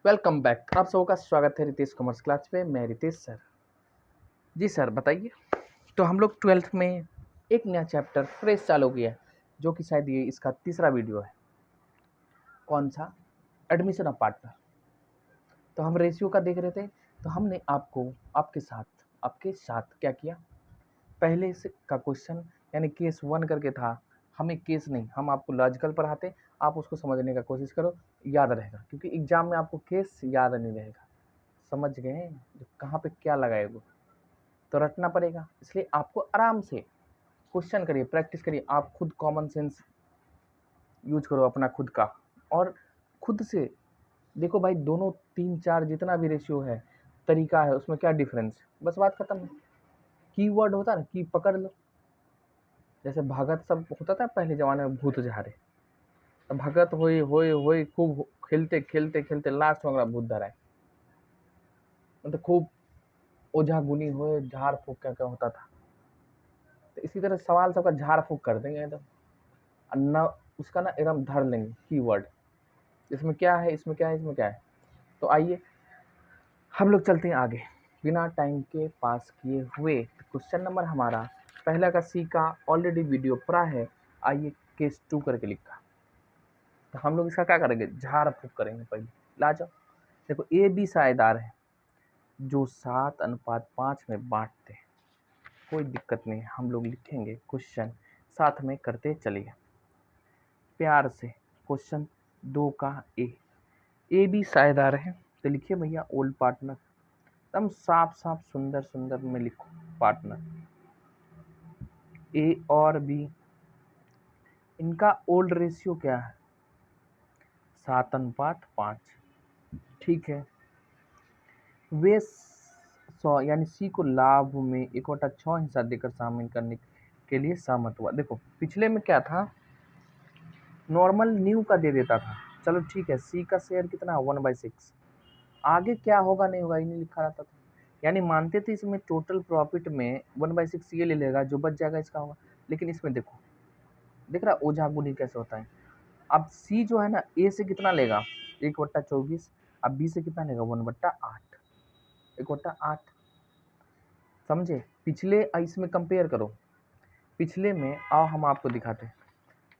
Welcome back. आप सबका स्वागत है रितेश कॉमर्स क्लास पे। मैं रितेश सर। जी सर बताइए। तो हम लोग 12th में एक नया चैप्टर फ्रेश चालू किया है, जो कि शायद ये इसका तीसरा वीडियो है। कौन सा? Admission of partner. तो हम रेशियो का देख रहे थे। तो हमने आपके साथ क्या किया, पहले से का क्वेश्चन यानी केस 1 करके था। हमें केस नहीं, हम आपको लॉजिकल पढ़ाते, आप उसको समझने का कोशिश करो, याद रहेगा। क्योंकि एग्जाम में आपको केस याद नहीं रहेगा। समझ गए जो कहाँ पे क्या लगाएगा, तो रटना पड़ेगा। इसलिए आपको आराम से क्वेश्चन करिए, प्रैक्टिस करिए। आप खुद कॉमन सेंस यूज करो अपना खुद का, और खुद से देखो भाई, दोनों 3 4 जितना भी रेशियो है, तरीका है, उसमें क्या डिफरेंस है, बस बात खत्म है। कीवर्ड होता है ना, की पकड़ लो। जैसे भगत सब होता था पहले जमाने में, भूत झारे। तो भगत होई होई होई खूब खेलते खेलते खेलते लास्ट में अगला भूत धरा है। मतलब खूब ओझा गुनी होए, झाड़ फूक क्या क्या होता था। तो इसी तरह सवाल सबका झाड़ फूक कर देंगे एकदम, और न उसका ना एकदम धर लेंगे कीवर्ड, इसमें क्या है, इसमें क्या है, इसमें क्या है। तो आइए हम लोग चलते हैं आगे बिना टाइम के पास किए हुए। क्वेश्चन नंबर हमारा पहला का सी का ऑलरेडी वीडियो पड़ा है। आइए केस 2 करके लिखा। तो हम लोग इसका क्या करेंगे, झाड़ फूक करेंगे पहले। ला जाओ। देखो ए बी साझेदार है जो 7:5 में बांटते हैं। कोई दिक्कत नहीं, हम लोग लिखेंगे क्वेश्चन साथ में करते चलिए प्यार से। क्वेश्चन 2 का ए बी साझेदार है, तो लिखिए भैया ओल्ड पार्टनर। एकदम साफ साफ सुंदर सुंदर में लिखो पार्टनर। ए और बी, इनका ओल्ड रेशियो क्या है, 7:5। ठीक है। वे 100 यानी सी को लाभ में 1/6 हिस्सा देकर शामिल करने के लिए सहमत हुआ। देखो पिछले में क्या था, नॉर्मल न्यू का दे देता था। चलो ठीक है, सी का शेयर कितना, 1/6। आगे क्या होगा नहीं होगा ये नहीं लिखा रहता था। यानी मानते थे इसमें टोटल प्रॉफिट में 1/6 ये ले लेगा, जो बच जाएगा इसका होगा। लेकिन इसमें देखो, देख रहा ओझा गुनी कैसे होता है। अब सी जो है ना, ए से कितना लेगा, 1/24। अब बी से कितना लेगा, 1/8। 1/8 समझे। पिछले इसमें कंपेयर करो। पिछले में आओ हम आपको दिखाते हैं।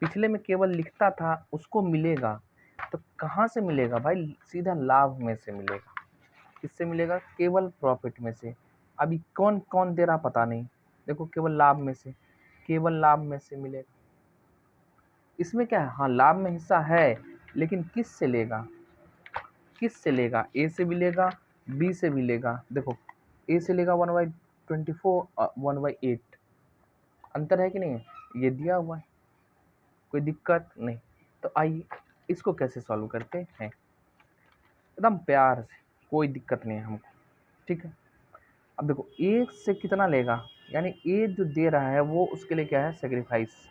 पिछले में केवल लिखता था उसको मिलेगा, तो कहाँ से मिलेगा भाई, सीधा लाभ में से मिलेगा। किससे मिलेगा, केवल प्रॉफिट में से। अभी कौन कौन दे रहा पता नहीं, देखो केवल लाभ में से, केवल लाभ में से मिलेगा। इसमें क्या है, हाँ लाभ में हिस्सा है, लेकिन किस से लेगा, किस से लेगा, ए से भी लेगा, बी से भी लेगा। देखो ए से लेगा 1/24 और 1/8, अंतर है कि नहीं, ये दिया हुआ है, कोई दिक्कत नहीं। तो आइए इसको कैसे सॉल्व करते हैं, एकदम प्यार से, कोई दिक्कत नहीं है हमको। ठीक है। अब देखो ए से कितना लेगा, यानी ए जो दे रहा है वो उसके लिए क्या है, सेक्रीफाइस।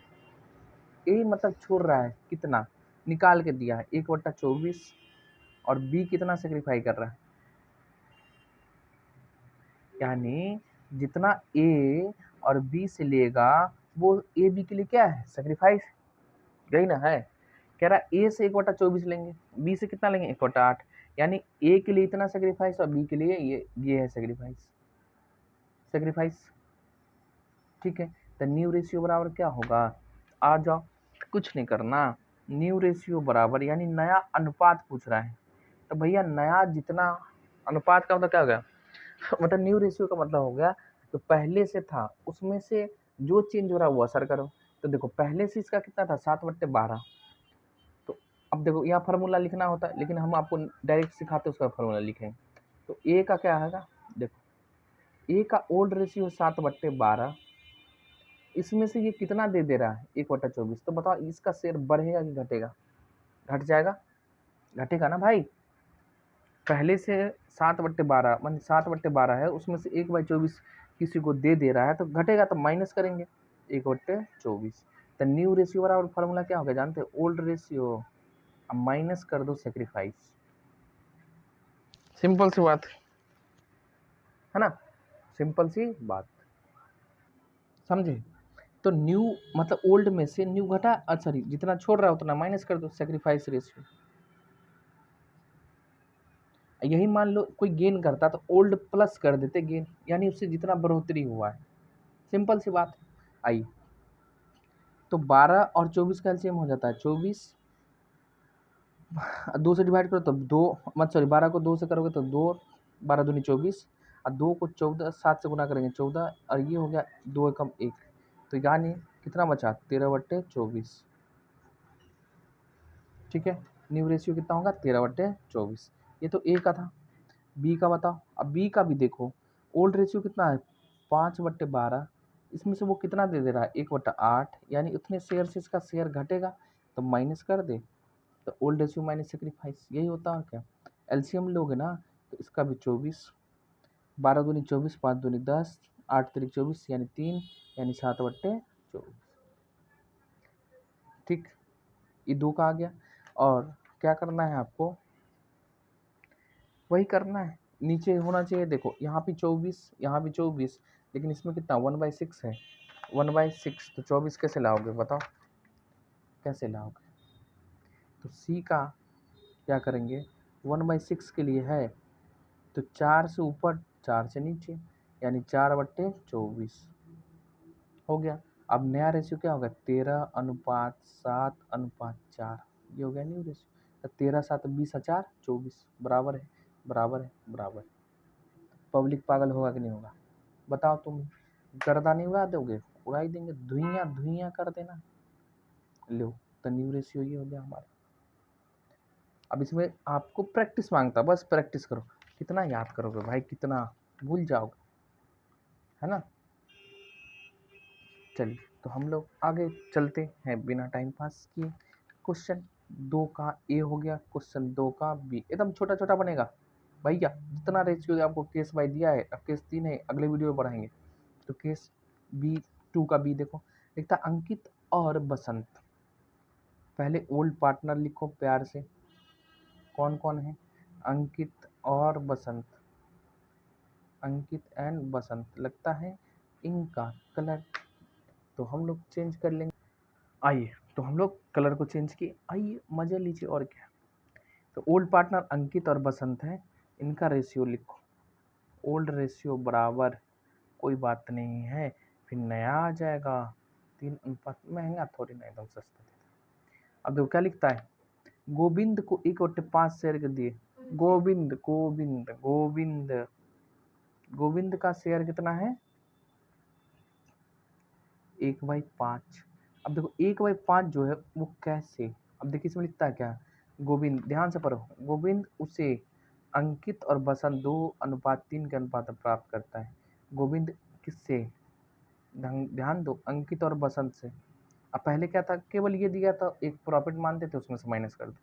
ए मतलब छोड़ रहा है कितना, निकाल के दिया है 1/24, और बी कितना सेक्रीफाई कर रहा है, यानी जितना ए और बी से लेगा वो ए बी के लिए क्या है, सेक्रीफाइस। यही ना है, कह रहा ए से 1/24 लेंगे, बी से कितना लेंगे, 1/8। यानी ए के लिए इतना सेक्रीफाइस और बी के लिए ये है सेक्रीफाइस, सेक्रीफाइस। ठीक है। तो न्यू रेशियो बराबर क्या होगा, आ जाओ, कुछ नहीं करना। न्यू रेशियो बराबर यानी नया अनुपात पूछ रहा है, तो भैया नया जितना अनुपात का मतलब क्या हो गया मतलब न्यू रेशियो का मतलब हो गया जो पहले से था उसमें से जो चेंज हो रहा है वो असर करो। तो देखो पहले से इसका कितना था, 7/12। तो अब देखो यहाँ फार्मूला लिखना होता है, लेकिन हम आपको डायरेक्ट सिखाते उसका फार्मूला लिखेंगे। तो ए का क्या आएगा, देखो ए का ओल्ड रेशियो 7/12, इसमें से ये कितना दे रहा है, 1/24। तो बताओ इसका शेयर बढ़ेगा कि घटेगा, घट जाएगा, घटेगा ना भाई। पहले से 7/12 मान 7/12 है, उसमें से 1/24 किसी को दे रहा है, तो घटेगा, तो माइनस करेंगे 1/24। तो न्यू रेशियो बराबर फॉर्मूला क्या होगा जानते हैं, ओल्ड रेशियो अब माइनस कर दो सेक्रीफाइस। सिंपल सी बात है ना, सिंपल सी बात, समझे। तो न्यू मतलब ओल्ड में से न्यू घटा, सॉरी जितना छोड़ रहा है उतना माइनस कर दो, सेक्रीफाइस रेशियो। यही मान लो कोई गेन करता तो ओल्ड प्लस कर देते गेन, यानी उससे जितना बढ़ोतरी हुआ है, सिंपल सी बात है। आइए, तो 12 और 24 का एलसीएम हो जाता है 24, 2 से डिवाइड करो तो 2, मत सॉरी 12 को 2 से करोगे तो 2, 12 दूनी 24, और 2 को 14 7 से गुना करेंगे 14, और ये हो गया 2 एकम 1, तो यानी कितना बचा 13/24। ठीक है, न्यू रेशियो कितना होगा 13/24। ये तो ए का था। बी का बताओ। अब बी का भी देखो, ओल्ड रेशियो कितना है 5/12, इसमें से वो कितना दे दे रहा है 1/8, यानी उतने शेयर से इसका शेयर घटेगा, तो माइनस कर दे, तो ओल्ड रेशियो माइनस सेक्रीफाइस, यही होता है और क्या। एलसीएम लोगे ना तो इसका भी 24, 12 दूनी 24, 5 दूनी 10, 8 तिरिक 24 यानी 3, यानी 7/24। ठीक, ये 2 का आ गया। और क्या करना है आपको, वही करना है, नीचे होना चाहिए। देखो यहाँ भी 24, यहाँ भी 24, लेकिन इसमें कितना 1/6 है, 1/6, तो 24 कैसे लाओगे बताओ, कैसे लाओगे। तो सी का क्या करेंगे, 1/6 के लिए है तो 4 से ऊपर 4 से नीचे, यानी 4/24 हो गया। अब नया रेशियो क्या होगा 13:7:4, ये हो गया न्यू रेशियो। तो 13 7 20 4 24, बराबर है, बराबर है, बराबर है। पब्लिक पागल होगा कि नहीं होगा बताओ तुम, गर्दा नहीं उड़ा दोगे, उड़ा ही देंगे, धुइयां धुइयां कर देना। लो, तो न्यू रेशियो ये हो गया हमारा। अब इसमें आपको प्रैक्टिस मांगता, बस प्रैक्टिस करो, कितना याद करोगे भाई, कितना भूल जाओगे, है ना। चलिए, तो हम लोग आगे चलते हैं बिना टाइम पास किए। क्वेश्चन 2 का ए हो गया, क्वेश्चन 2 का बी, एकदम छोटा छोटा बनेगा भैया, जितना रेशियो आपको केस बाय दिया है, अब केस 3 है, अगले वीडियो में पढ़ाएंगे। तो केस बी 2 का बी देखो, लिखता अंकित और बसंत। पहले ओल्ड पार्टनर लिखो प्यार से, कौन कौन है, अंकित और बसंत, अंकित एंड बसंत, लगता है इनका कलर तो हम लोग चेंज कर लेंगे। आइए, तो हम लोग कलर को चेंज किए, आइए मजे लीजिए और क्या। तो ओल्ड पार्टनर अंकित और बसंत है, इनका रेशियो लिखो, ओल्ड रेशियो बराबर, कोई बात नहीं है, फिर नया आ जाएगा 3:, महंगा थोड़ी ना, एकदम सस्ता देता है। अब देखो क्या लिखता है, गोविंद को 1/5 शेयर कर दिए, गोविंद गोविंद गोविंद गोविंद का शेयर कितना है 1/5। अब देखो 1/5 जो है वो कैसे, अब देखिए इसमें लिखता है क्या, गोविंद, ध्यान से पढ़ो, गोविंद उसे अंकित और बसंत 2:3 के अनुपात में प्राप्त करता है। गोविंद किससे, ध्यान दो, अंकित और बसंत से। अब पहले क्या था, केवल ये दिया था, एक प्रॉफिट मानते थे, उसमें से माइनस कर दो,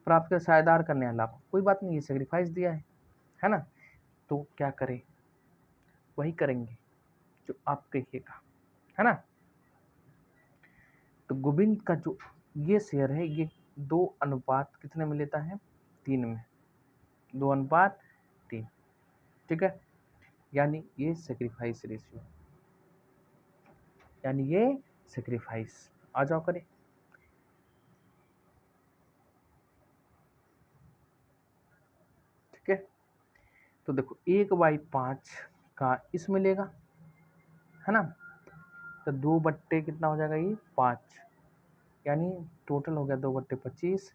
प्राप्त कर साझेदार करने वाला, कोई बात नहीं, ये सेक्रीफाइस दिया है ना। तो क्या करें, वही करेंगे जो आप कहिएगा, है ना। तो गोविंद का जो ये शेयर है, ये 2:, कितने में लेता है 3 में, 2:3, ठीक है, यानी ये सेक्रीफाइस रेशियो, यानी ये सेक्रीफाइस, आ जाओ करें। ठीक है, तो देखो 1/5 का इसमें लेगा, है ना, तो 2 कितना हो जाएगा ये 5, यानी टोटल हो गया 2/25,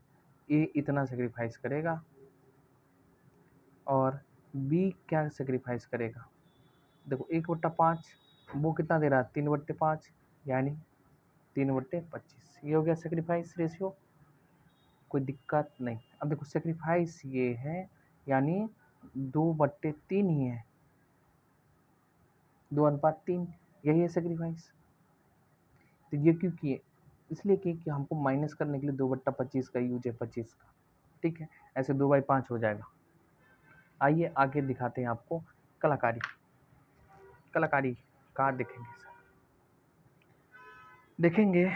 ए इतना सेक्रीफाइस करेगा, और बी क्या सेक्रीफाइस करेगा, देखो 1/5 वो कितना दे रहा है 3/5, यानी 3/25, ये हो गया सेक्रीफाइस रेशियो, कोई दिक्कत नहीं। अब देखो सेक्रीफाइस ये है, यानी 2/3 ही है, 2:3, यही है सेक्रीफाइस। तो ये क्यों किए, इसलिए कि हमको माइनस करने के लिए 2/25 का यूज है, 25 का, ठीक है, ऐसे 2/5 हो जाएगा। आइए आगे दिखाते हैं आपको कलाकारी, कलाकारी का देखेंगे सर, देखेंगे,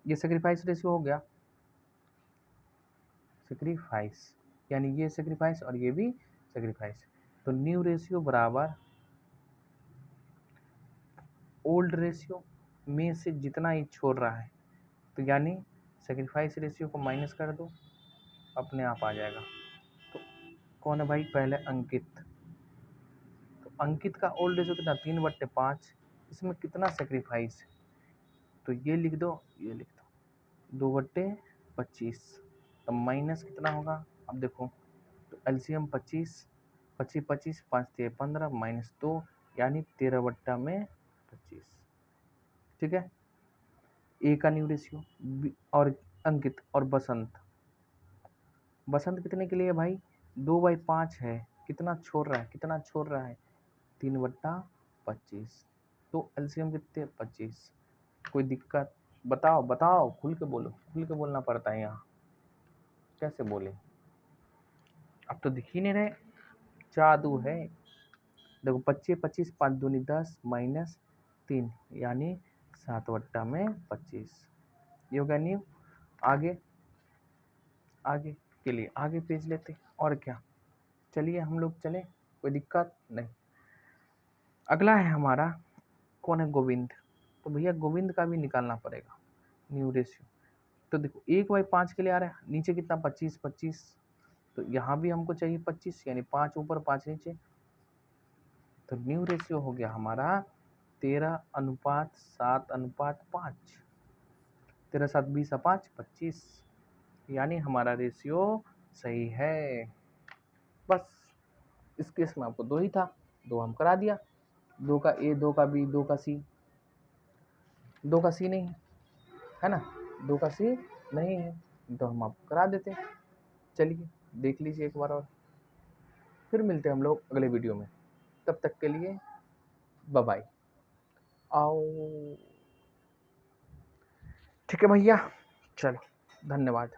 ये सेक्रीफाइस रेशियो हो गया, सेक्रीफाइस, यानी ये सेक्रीफाइस और ये भी सेक्रीफाइस, तो न्यू रेशियो बराबर ओल्ड रेशियो में से जितना ही छोड़ रहा है, तो यानी सेक्रीफाइस रेशियो को माइनस कर दो, अपने आप आ जाएगा। तो कौन है भाई? पहले अंकित। तो अंकित का ओल्ड रेशियो कितना? 3/5। इसमें कितना सेक्रीफाइस है? तो ये लिख दो, ये लिख दो, 2/25। तो माइनस कितना होगा? अब देखो, तो एलसीएम 25, 25 25, 5 3 15 -2, यानी 13/25। ठीक है, ए का न्यू रेशियो। और अंकित और बसंत, बसंत कितने के लिए है भाई? 2/5 है। कितना छोड़ रहा है? कितना छोड़ रहा है? 3/25। तो एलसीएम कितने? 25। कोई दिक्कत? बताओ बताओ, खुल के बोलो, खुल के बोलना पड़ता है यहाँ, कैसे बोले? अब तो दिख ही नहीं रहे, जादू है। देखो 25 25, 5 दूनी 10 -3, यानी 7/25। ये हो गया न्यू। आगे, आगे के लिए आगे पेज लेते और क्या। चलिए हम लोग चले, कोई दिक्कत नहीं। अगला है हमारा, कौन है? गोविंद। तो भैया गोविंद का भी निकालना पड़ेगा न्यू रेशियो। तो देखो 1/5 के लिए आ रहा है, नीचे कितना? 25 25। तो यहाँ भी हमको चाहिए 25, यानी 5 ऊपर 5 नीचे। तो न्यू रेशियो हो गया हमारा 13:7:5। 13 7 20 5 25, यानी हमारा रेशियो सही है। बस इस केस में आपको 2 ही था, 2 हम करा दिया। 2 का ए, 2 का बी, 2 का सी। 2 का सी नहीं है ना, 2 का सी नहीं है, तो हम आपको करा देते। चलिए देख लीजिए एक बार और, फिर मिलते हैं हम लोग अगले वीडियो में। तब तक के लिए बाय बाय। आओ, ठीक है भैया, चलो, धन्यवाद।